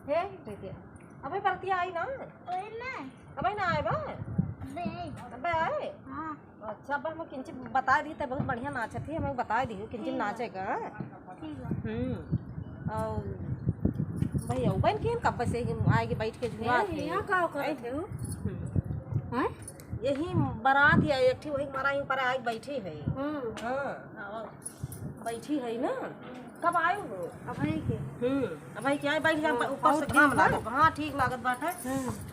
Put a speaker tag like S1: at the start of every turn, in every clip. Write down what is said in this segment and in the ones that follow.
S1: हे ठीक है अबे परतिया आई ना अबे ना आए बा अबे आए
S2: हाँ
S1: अच्छा बस मैं किंचित बता दी तो बहुत बढ़िया नाच थी हमें बता दी किंचित नाचे का
S2: ठीक है।
S1: और भैया बहन के कब से आएगी बैठ के जुआ
S2: यहाँ का करते हो हैं?
S1: यही बारात या एक वही हमारा ऊपर आई बैठी है हाँ बैठी है ना कब आए हो
S2: अभी के
S1: अब भाई क्या बैठ जा ऊपर से घाम लागत हाँ ठीक लागत बात है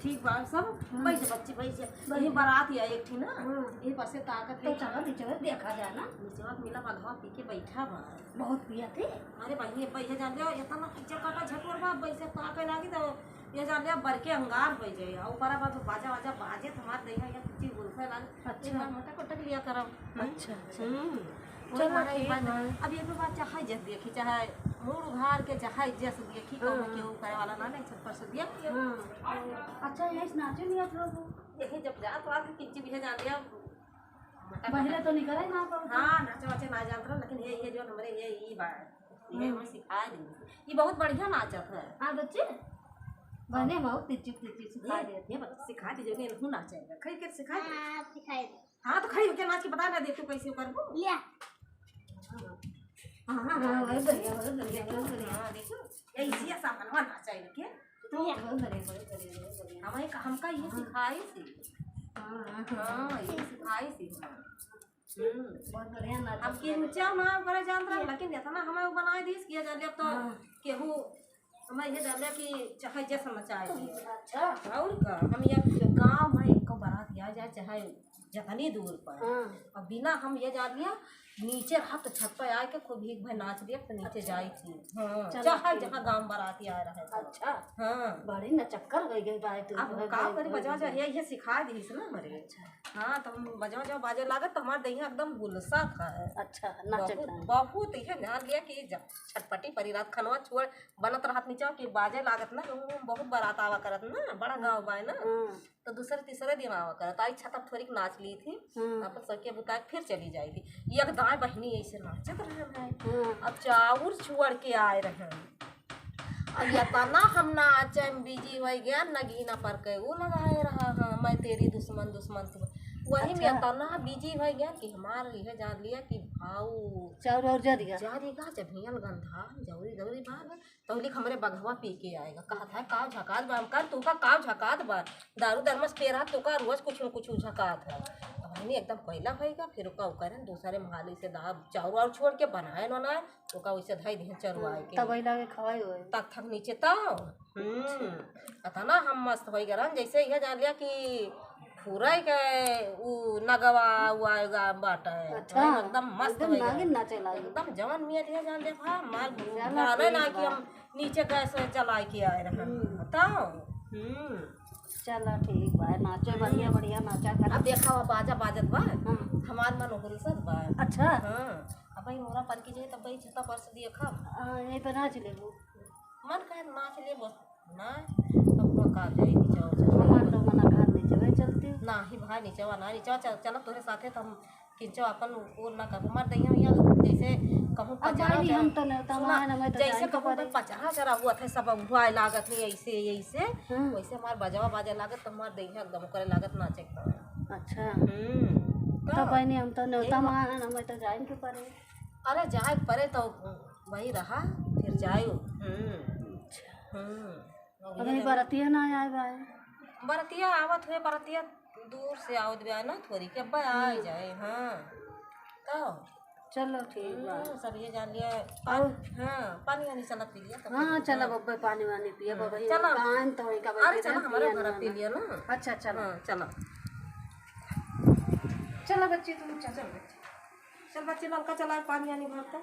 S1: ठीक बात सब बैठ बच्ची बैठ यही बारात या एक थी ना यही पर से ताकत
S2: तो चलो नीचे देखा जाए ना।
S1: नीचे मिला बधवा पी के बैठा बा
S2: बहुत पिया थे।
S1: अरे बहनी बैठे जान लिया इतना कीचड़ काटा झटवर बा बैसे ताके लागी तो ये जान लिया बर के अंगार बज जाए और ऊपर अब बाजा बाजा बाजे तुम्हारे दैया या कुछ गुलफे लाग अच्छा मटा कोटक लिया करब
S2: अच्छा
S1: चलो अब ये बात चाहे जस देखी चाहे मूड उघार के चाहे जस देखी कौन केहू करे वाला ना नहीं छत पर से दिया
S2: अच्छा यही नाचे नहीं आप लोग
S1: यही जब जा तो आप किंची भी जान लिया
S2: पहले तो नहीं करे ना
S1: हाँ नाचे वाचे ना जानता लेकिन ये जो हमारे ये बात ये हमें सिखा दी ये बहुत बढ़िया नाचत है
S2: हाँ बच्चे बने बहुत तिच्ची सिखा देते
S1: ये बच्चे सिखा दी जो इनको नाचेगा खड़ी के सिखा दे
S2: सिखाए दे।
S1: हाँ तो खड़ी होके नाच के बता ना देखो कैसे करबो
S2: लिया
S1: हाँ बढ़िया देखो ऐसी सामान नाचा है के
S2: तो
S1: हमें हमका ये सिखाई थी हाँ ये सिखाई थी
S2: बहुत बढ़िया नाच
S1: अब के ऊंचा ना करे जान रहा लेकिन इतना हमें वो बनाए दी किया जान लिया तो केहू हमें ये जान लिया कि चाहे जैसा नचाए दिए
S2: अच्छा
S1: और का हम ये गांव में एक बारात आ जाए चाहे जतनी दूर पर और बिना हम ये जान लिया नीचे रहा तो छत पर आके खूब भीख भाई नाच लिया तो नीचे जाई थी हाँ चाहे जहाँ गांव बाराती आ रहा है
S2: अच्छा
S1: हाँ
S2: बड़ी न चक्कर गई बात
S1: अब का करी बजा जा ये सिखा दी ना हमारे अच्छा हाँ तो हम बजा जाओ बाजे लागत तो हमारे दहिया एकदम गुलसा था
S2: अच्छा नाच
S1: बहुत ये ध्यान लिया कि छटपटी परी रात खनवा छोड़ बनत रहत नीचे कि बाजे लागत ना बहुत बारात आवा करत ना बड़ा गाँव बा ना तो दूसरे तीसरे दिन आवा करत आई छत थोड़ी नाच ली थी अपन सबके बुता फिर चली जाई थी एक दाएं बहनी ऐसे नाचत रहे अब चाउर छुअड़ के आए रहे अब इतना हम नाचे बिजी हो गया नगीना पर के वो लगाए रहा हाँ मैं तेरी दुश्मन दुश्मन तुम वही में इतना बिजी हो गया कि हमारे लिए जान लिया कि भाऊ
S2: चाउर और जारिगा
S1: जब हियल गंधा जौरी जौरी भाग तो लिख हमारे बघवा पी के आएगा कहा था काव झकात बा कर तू का काव झकात बा दारू दरमस पेरा तो का रोज कुछ न कुछ झकात है हमने एकदम पहला होएगा फिर का करें दूसरे महाली से दाब चाउर और छोड़ के बनाए ना तो का वैसे धाई दे चरवाए के
S2: तब लगे खवाई होए
S1: तक थक नीचे तो इतना हम मस्त हो गया जैसे यह जान लिया कि फुराई के उ नगवा हुआ बाटा है
S2: अच्छा
S1: एकदम मस्त हो गया
S2: नाचे लागे
S1: एकदम जवान मिया दिया जान दे हां मार गाने ना कि हम नीचे कैसे चलाए के आए रहे बताओ
S2: चलो ठीक बा नाचो बढ़िया बढ़िया नाचा कर
S1: अब देखा हुआ बाजा बाजत बा हमार मन गुलसत बा
S2: अच्छा
S1: हां अब भाई मोरा पर की जे तब भाई छता पर से देखा
S2: यही पे नाच लेबू
S1: मन का नाच ले बस ना अब तो का जाए नीचे
S2: हमार तो मना घर नीचे वे चलती
S1: ना ही भाई नीचे ना नीचे चल तोरे साथे तो हम किंचो अपन और ना कर मर दैया या जैसे कहूं
S2: पचारा हम तो नहीं तमाम मैं तो
S1: जैसे कहूं पचारा जरा हुआ था सब हुआ लागत नहीं ऐसे वैसे हमार बजावा बाजे लागत तो हमार दैया एकदम करे लागत नाचे
S2: अच्छा तो बहनी हम तो नहीं तमाम मैं तो जाइन के परे
S1: अरे जाए परे तो वही रहा फिर जायो
S2: अभी बरतिया ना आए भाई
S1: बरतिया आवत हुए बरतिया दूर से आवत बे ना थोड़ी के बा आ जाए हाँ तो
S2: चलो ठीक बा
S1: सब ये जान लिया हाँ पानी वानी चला पी लिया
S2: हाँ चलो बब्बे पानी वानी पिए बाबा
S1: चलो
S2: कान तो का
S1: अरे चलो हमारे घर पी लिया ना
S2: अच्छा चलो
S1: चलो
S2: चलो बच्ची तुम
S1: चल बच्चे नलका चला पानी वानी भरता